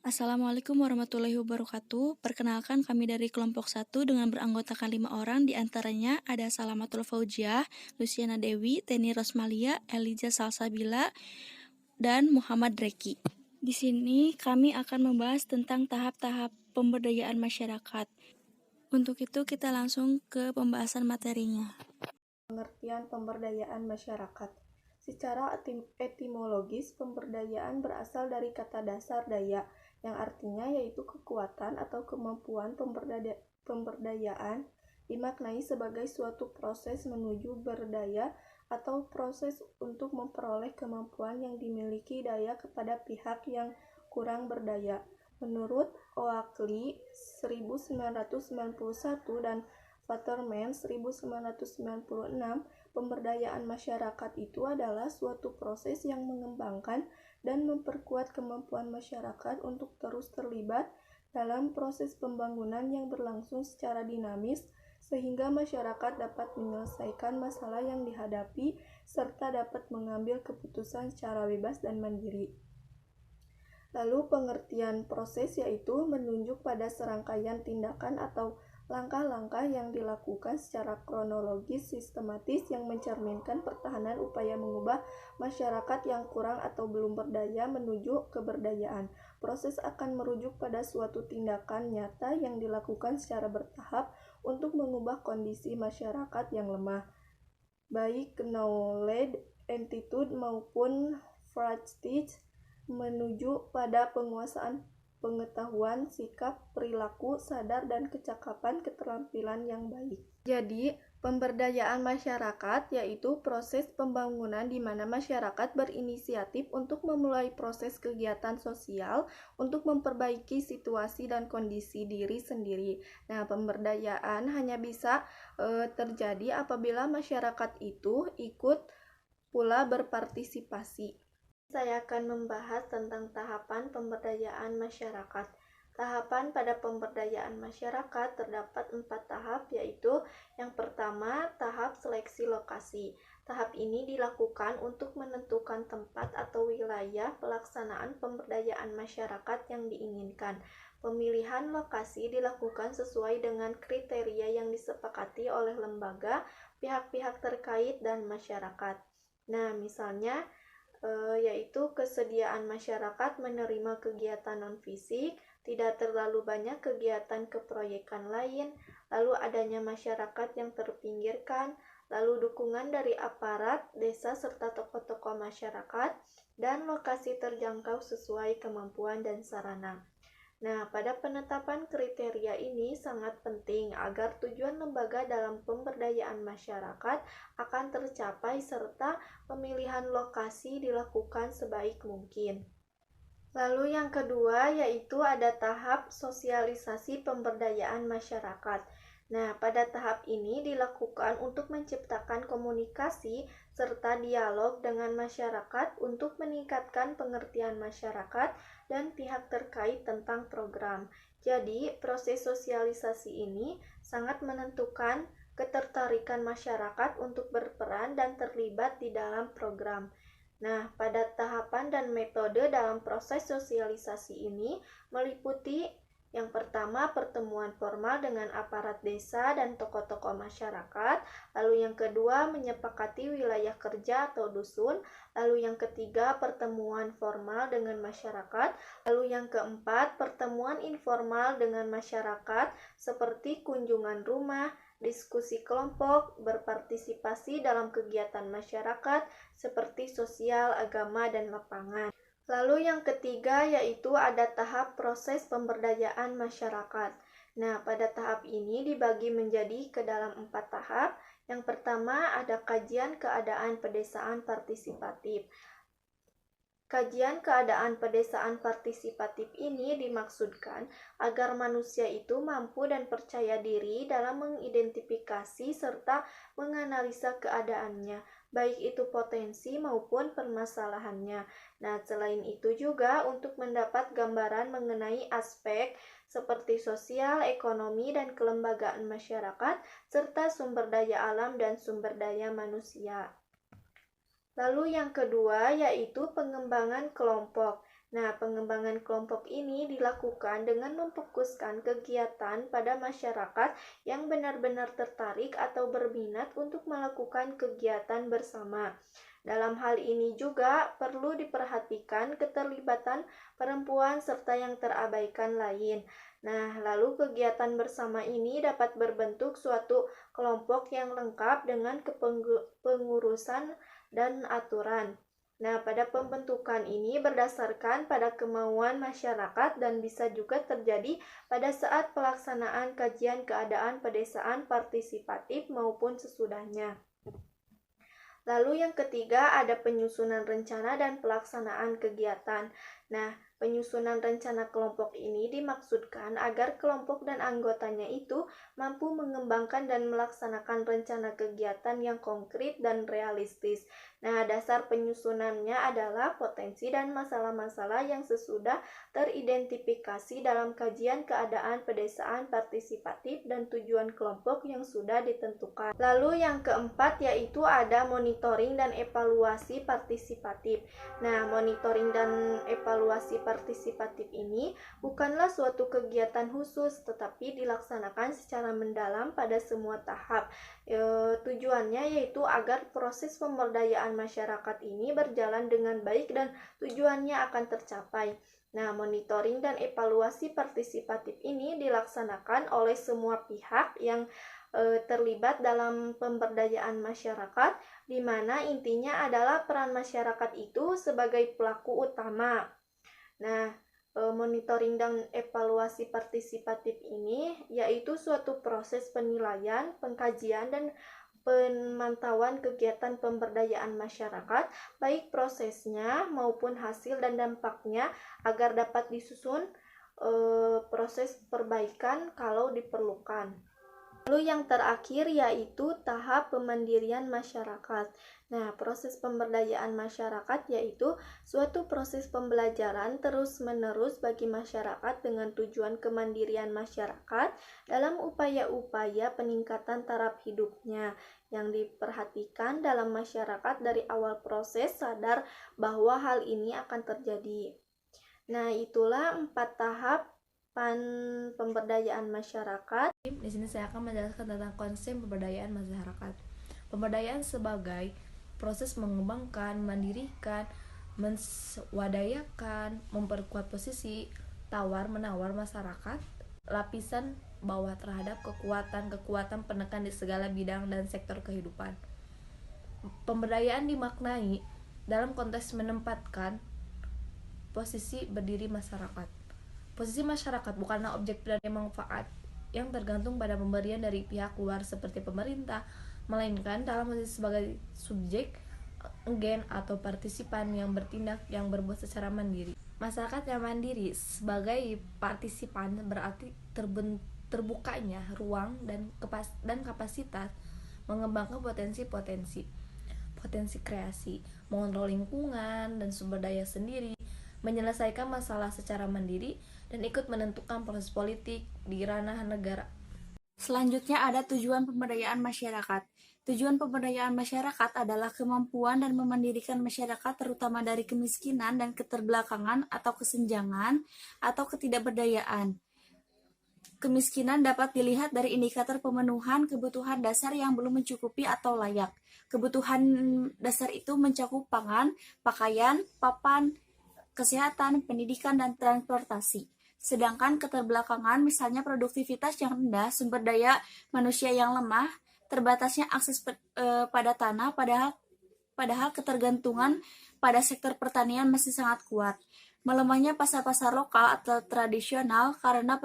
Assalamualaikum warahmatullahi wabarakatuh. Perkenalkan kami dari kelompok 1 dengan beranggotakan 5 orang, diantaranya ada Salamatul Faujiah, Luciana Dewi, Teni Rosmalia, Elijah Salsabila, dan Muhammad Reki. Di sini kami akan membahas tentang tahap-tahap pemberdayaan masyarakat. Untuk itu kita langsung ke pembahasan materinya. Pengertian pemberdayaan masyarakat. Secara etimologis, pemberdayaan berasal dari kata dasar daya, yang artinya yaitu kekuatan atau kemampuan. Pemberdayaan dimaknai sebagai suatu proses menuju berdaya atau proses untuk memperoleh kemampuan yang dimiliki daya kepada pihak yang kurang berdaya. Menurut Oakley 1991 dan Waterman 1996, pemberdayaan masyarakat itu adalah suatu proses yang mengembangkan dan memperkuat kemampuan masyarakat untuk terus terlibat dalam proses pembangunan yang berlangsung secara dinamis, sehingga masyarakat dapat menyelesaikan masalah yang dihadapi serta dapat mengambil keputusan secara bebas dan mandiri. Lalu pengertian proses yaitu menunjuk pada serangkaian tindakan atau langkah-langkah yang dilakukan secara kronologis sistematis yang mencerminkan pertahanan upaya mengubah masyarakat yang kurang atau belum berdaya menuju keberdayaan. Proses akan merujuk pada suatu tindakan nyata yang dilakukan secara bertahap untuk mengubah kondisi masyarakat yang lemah, baik knowledge, attitude maupun prestige, menuju pada penguasaan pengetahuan, sikap, perilaku, sadar, dan kecakapan keterampilan yang baik. Jadi, pemberdayaan masyarakat yaitu proses pembangunan di mana masyarakat berinisiatif untuk memulai proses kegiatan sosial untuk memperbaiki situasi dan kondisi diri sendiri. Nah, pemberdayaan hanya bisa terjadi apabila masyarakat itu ikut pula berpartisipasi. Saya akan membahas tentang tahapan pemberdayaan masyarakat. Tahapan pada pemberdayaan masyarakat terdapat 4 tahap, yaitu yang pertama, tahap seleksi lokasi. Tahap ini dilakukan untuk menentukan tempat atau wilayah pelaksanaan pemberdayaan masyarakat yang diinginkan. Pemilihan lokasi dilakukan sesuai dengan kriteria yang disepakati oleh lembaga, pihak-pihak terkait, dan masyarakat. Nah, misalnya, yaitu kesediaan masyarakat menerima kegiatan non-fisik, tidak terlalu banyak kegiatan keproyekan lain, lalu adanya masyarakat yang terpinggirkan, lalu dukungan dari aparat, desa, serta tokoh-tokoh masyarakat, dan lokasi terjangkau sesuai kemampuan dan sarana. Nah, pada penetapan kriteria ini sangat penting agar tujuan lembaga dalam pemberdayaan masyarakat akan tercapai serta pemilihan lokasi dilakukan sebaik mungkin. Lalu yang kedua yaitu ada tahap sosialisasi pemberdayaan masyarakat. Nah, pada tahap ini dilakukan untuk menciptakan komunikasi serta dialog dengan masyarakat untuk meningkatkan pengertian masyarakat dan pihak terkait tentang program. Jadi, proses sosialisasi ini sangat menentukan ketertarikan masyarakat untuk berperan dan terlibat di dalam program. Nah, pada tahapan dan metode dalam proses sosialisasi ini meliputi yang pertama, pertemuan formal dengan aparat desa dan tokoh-tokoh masyarakat. Lalu yang kedua, menyepakati wilayah kerja atau dusun. Lalu yang ketiga, pertemuan formal dengan masyarakat. Lalu yang keempat, pertemuan informal dengan masyarakat seperti kunjungan rumah, diskusi kelompok, berpartisipasi dalam kegiatan masyarakat seperti sosial, agama, dan lapangan. Lalu yang ketiga yaitu ada tahap proses pemberdayaan masyarakat. Nah, pada tahap ini dibagi menjadi ke dalam 4 tahap. Yang pertama ada kajian keadaan pedesaan partisipatif. Kajian keadaan pedesaan partisipatif ini dimaksudkan agar manusia itu mampu dan percaya diri dalam mengidentifikasi serta menganalisa keadaannya, baik itu potensi maupun permasalahannya. Nah, selain itu juga untuk mendapat gambaran mengenai aspek seperti sosial, ekonomi, dan kelembagaan masyarakat, serta sumber daya alam dan sumber daya manusia. Lalu yang kedua yaitu pengembangan kelompok. Nah, pengembangan kelompok ini dilakukan dengan memfokuskan kegiatan pada masyarakat yang benar-benar tertarik atau berminat untuk melakukan kegiatan bersama. Dalam hal ini juga perlu diperhatikan keterlibatan perempuan serta yang terabaikan lain. Nah, lalu kegiatan bersama ini dapat berbentuk suatu kelompok yang lengkap dengan kepengurusan dan aturan. Nah, pada pembentukan ini berdasarkan pada kemauan masyarakat dan bisa juga terjadi pada saat pelaksanaan kajian keadaan pedesaan partisipatif maupun sesudahnya. Lalu yang ketiga ada penyusunan rencana dan pelaksanaan kegiatan. Nah, penyusunan rencana kelompok ini dimaksudkan agar kelompok dan anggotanya itu mampu mengembangkan dan melaksanakan rencana kegiatan yang konkret dan realistis. Nah, dasar penyusunannya adalah potensi dan masalah-masalah yang sesudah teridentifikasi dalam kajian keadaan pedesaan partisipatif dan tujuan kelompok yang sudah ditentukan. Lalu yang keempat yaitu ada monitoring dan evaluasi partisipatif. Nah, monitoring dan evaluasi partisipatif ini bukanlah suatu kegiatan khusus, tetapi dilaksanakan secara mendalam pada semua tahap. Tujuannya yaitu agar proses pemberdayaan masyarakat ini berjalan dengan baik dan tujuannya akan tercapai. Nah, monitoring dan evaluasi partisipatif ini dilaksanakan oleh semua pihak yang terlibat dalam pemberdayaan masyarakat, di mana intinya adalah peran masyarakat itu sebagai pelaku utama. Nah, monitoring dan evaluasi partisipatif ini yaitu suatu proses penilaian, pengkajian, dan pemantauan kegiatan pemberdayaan masyarakat, baik prosesnya maupun hasil dan dampaknya, agar dapat disusun proses perbaikan kalau diperlukan. Lalu yang terakhir yaitu tahap pemandirian masyarakat. Nah, proses pemberdayaan masyarakat yaitu suatu proses pembelajaran terus-menerus bagi masyarakat dengan tujuan kemandirian masyarakat dalam upaya-upaya peningkatan taraf hidupnya yang diperhatikan dalam masyarakat dari awal proses sadar bahwa hal ini akan terjadi. Nah, itulah 4 tahap pemberdayaan masyarakat. Di sini saya akan menjelaskan tentang konsep pemberdayaan masyarakat. Pemberdayaan sebagai proses mengembangkan, mandirikan, menswadayakan, memperkuat posisi tawar-menawar masyarakat, lapisan bawah terhadap kekuatan penekan di segala bidang dan sektor kehidupan. Pemberdayaan dimaknai dalam konteks menempatkan posisi berdiri masyarakat. Posisi masyarakat bukanlah objek penerima manfaat yang tergantung pada pemberian dari pihak luar seperti pemerintah, melainkan dalam posisi sebagai subjek, agen atau partisipan yang bertindak, yang berbuat secara mandiri. Masyarakat yang mandiri sebagai partisipan berarti terbukanya ruang dan kapasitas mengembangkan potensi kreasi, mengontrol lingkungan dan sumber daya sendiri, menyelesaikan masalah secara mandiri, dan ikut menentukan proses politik di ranah negara. Selanjutnya ada tujuan pemberdayaan masyarakat. Tujuan pemberdayaan masyarakat adalah kemampuan dan memandirikan masyarakat terutama dari kemiskinan dan keterbelakangan atau kesenjangan atau ketidakberdayaan. Kemiskinan dapat dilihat dari indikator pemenuhan kebutuhan dasar yang belum mencukupi atau layak. Kebutuhan dasar itu mencakup pangan, pakaian, papan, kesehatan, pendidikan, dan transportasi. Sedangkan keterbelakangan, misalnya produktivitas yang rendah, sumber daya manusia yang lemah, terbatasnya akses pada tanah, padahal ketergantungan pada sektor pertanian masih sangat kuat. Melemahnya pasar-pasar lokal atau tradisional karena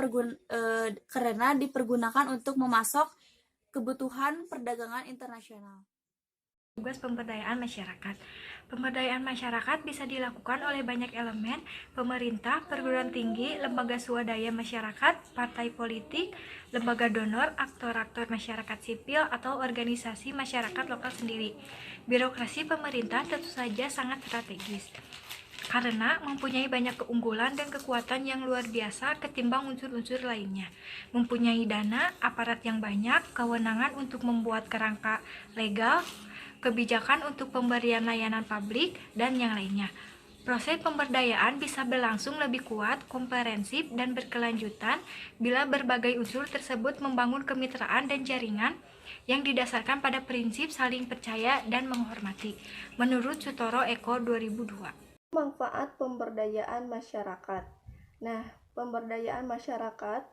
dipergunakan untuk memasok kebutuhan perdagangan internasional. Tugas pemberdayaan masyarakat. Pemberdayaan masyarakat bisa dilakukan oleh banyak elemen: pemerintah, perguruan tinggi, lembaga swadaya masyarakat, partai politik, lembaga donor, aktor-aktor masyarakat sipil, atau organisasi masyarakat lokal sendiri. Birokrasi pemerintah tentu saja sangat strategis karena mempunyai banyak keunggulan dan kekuatan yang luar biasa ketimbang unsur-unsur lainnya. Mempunyai dana, aparat yang banyak, kewenangan untuk membuat kerangka legal, kebijakan untuk pemberian layanan publik, dan yang lainnya. Proses pemberdayaan bisa berlangsung lebih kuat, komprehensif, dan berkelanjutan bila berbagai unsur tersebut membangun kemitraan dan jaringan yang didasarkan pada prinsip saling percaya dan menghormati. Menurut Sutoro Eko 2002. Manfaat pemberdayaan masyarakat. Nah, pemberdayaan masyarakat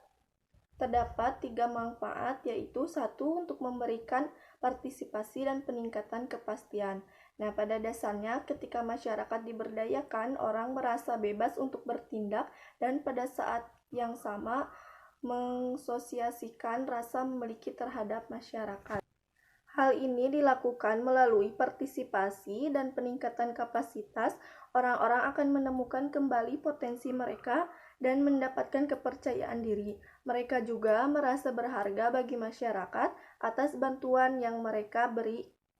terdapat 3 manfaat, yaitu 1. Untuk memberikan partisipasi dan peningkatan kepastian. Nah, pada dasarnya ketika masyarakat diberdayakan, orang merasa bebas untuk bertindak dan pada saat yang sama mensosiasikan rasa memiliki terhadap masyarakat. Hal ini dilakukan melalui partisipasi dan peningkatan kapasitas. Orang-orang akan menemukan kembali potensi mereka dan mendapatkan kepercayaan diri. Mereka juga merasa berharga bagi masyarakat atas bantuan yang mereka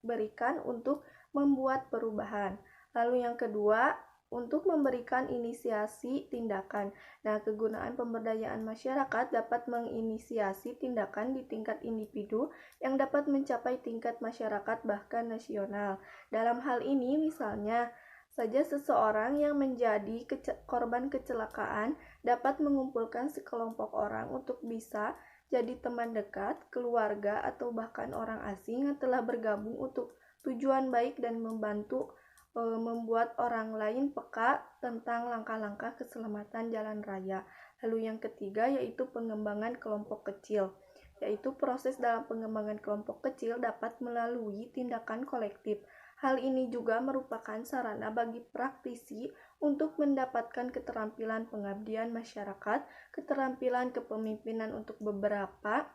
berikan untuk membuat perubahan. Lalu yang kedua, untuk memberikan inisiasi tindakan. Nah, kegunaan pemberdayaan masyarakat dapat menginisiasi tindakan di tingkat individu yang dapat mencapai tingkat masyarakat bahkan nasional. Dalam hal ini misalnya saja seseorang yang menjadi korban kecelakaan dapat mengumpulkan sekelompok orang untuk bisa jadi teman dekat, keluarga, atau bahkan orang asing yang telah bergabung untuk tujuan baik dan membantu membuat orang lain peka tentang langkah-langkah keselamatan jalan raya. Lalu yang ketiga yaitu pengembangan kelompok kecil, yaitu proses dalam pengembangan kelompok kecil dapat melalui tindakan kolektif. Hal ini juga merupakan sarana bagi praktisi untuk mendapatkan keterampilan pengabdian masyarakat, keterampilan kepemimpinan untuk beberapa,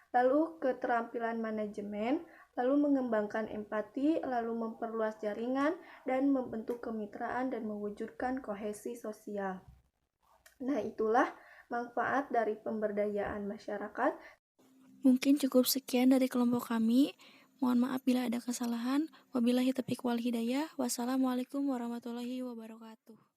lalu keterampilan manajemen, lalu mengembangkan empati, lalu memperluas jaringan, dan membentuk kemitraan dan mewujudkan kohesi sosial. Nah, itulah manfaat dari pemberdayaan masyarakat. Mungkin cukup sekian dari kelompok kami. Mohon maaf bila ada kesalahan. Wabillahi taufiq wal hidayah. Wassalamualaikum warahmatullahi wabarakatuh.